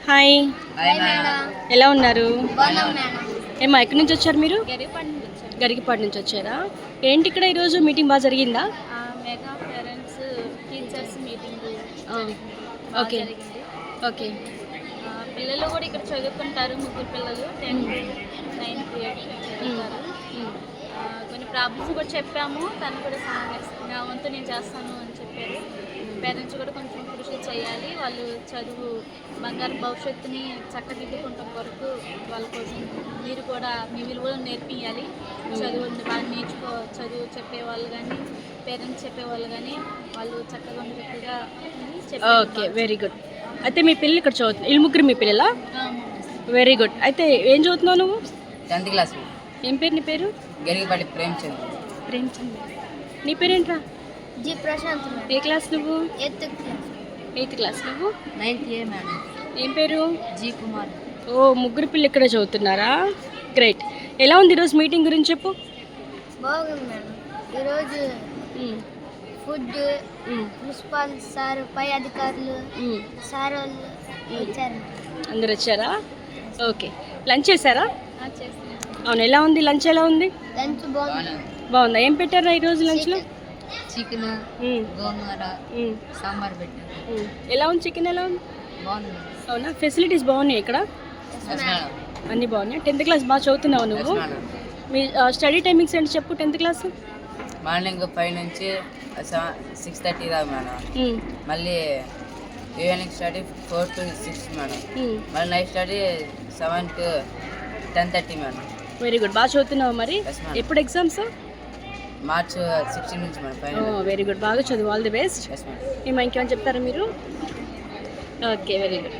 Hi, ఎలా ఉన్నారు? ఏమా ఎక్కడి నుంచి వచ్చారు మీరు? గరికపాటి నుంచి వచ్చారా? ఏంటి ఇక్కడ ఈరోజు మీటింగ్ బాగా జరిగిందా? Mega parents teachers meeting okay okay. పిల్లలు కూడా ఇక్కడ చదువుకుంటారు, ముగ్గురు పిల్లలు 10th 9th 8th చదువుతారు. కొన్ని ప్రాబ్లమ్స్ కూడా చెప్పాము, తను కూడా నా వంతు నేను చేస్తాను అని చెప్పారు. పేరెంట్స్ కూడా కొంచెం కృషి చేయాలి, వాళ్ళు చదువు బంగారు భవిష్యత్తుని చక్కదిద్దుకుంటాం కొరకు వాళ్ళ కోసం మీరు కూడా మీ విలువలను నేర్పించాలి. చదువుని బాగా చదువు చెప్పేవాళ్ళు కానీ పేరెంట్స్ చెప్పేవాళ్ళు కానీ వాళ్ళు చక్కగా ఉండేట్టుగా ఓకే, వెరీ గుడ్. అయితే మీ పిల్లలు ఇక్కడ చదువుతున్నారు, వీళ్ళు ముగ్గురు మీ పిల్లలా? Very good. అయితే ఏం చదువుతున్నావు నువ్వు? 10th class. ఏం పేరు నీ పేరు? గరికపాటి ప్రేమ్చంద్. నీ పేరేంట్రా? జి ప్రశాంత్. ఏ క్లాస్ నువ్వు? 8th class. నువ్వు? 9th ఏ మేడం. ఏం పేరు? జీ కుమార్. ఓ, ముగ్గురు పిల్లలు ఇక్కడే చదువుతున్నారా? గ్రేట్. ఎలా ఉంది ఈరోజు మీటింగ్ గురించి చెప్పు. బాగుంది మేడం. ఈరోజు ఫుడ్ ప్రిన్సిపాల్ సార్, పై అధికారులు సార్ వాళ్ళు వచ్చారు. అందరు వచ్చారా? ఓకే. లంచ్ చేశారా? అవును, ఎలా ఉంది లంచ్? ఎలా ఉంది? లంచ్ బాగుందా? ఏం పెట్టారా ఈరోజు లంచ్లో? చికెన్, గోంగూర, సాంబార్ పెట్టారు. ఎలా ఉంది చికెన్? ఎలా ఉంది? బాగుంది. అవునా? ఫెసిలిటీస్ బాగున్నాయి ఇక్కడ? అన్నీ బాగున్నాయి. 10th క్లాస్ బాగా చదువుతున్నావు నువ్వు? మీ స్టడీ టైమింగ్స్ ఏంటి చెప్పు. 10th క్లాస్ మార్నింగ్ 5 నుంచి 6:30 దాకా మేడం. మళ్ళీ ఈవినింగ్ స్టడీ 4 to 6 మేడం. మళ్ళీ night study 7 to 10:30 madam. Very good. బాగా చదువుతున్నావు మరి? ఎప్పుడు ఎగ్జామ్స్? March 16 నుంచి మేడం. Very good. బాగా చదువు. All the best. Yes madam. ఇంకేమైనా చెప్తారా మీరు? Okay, very good.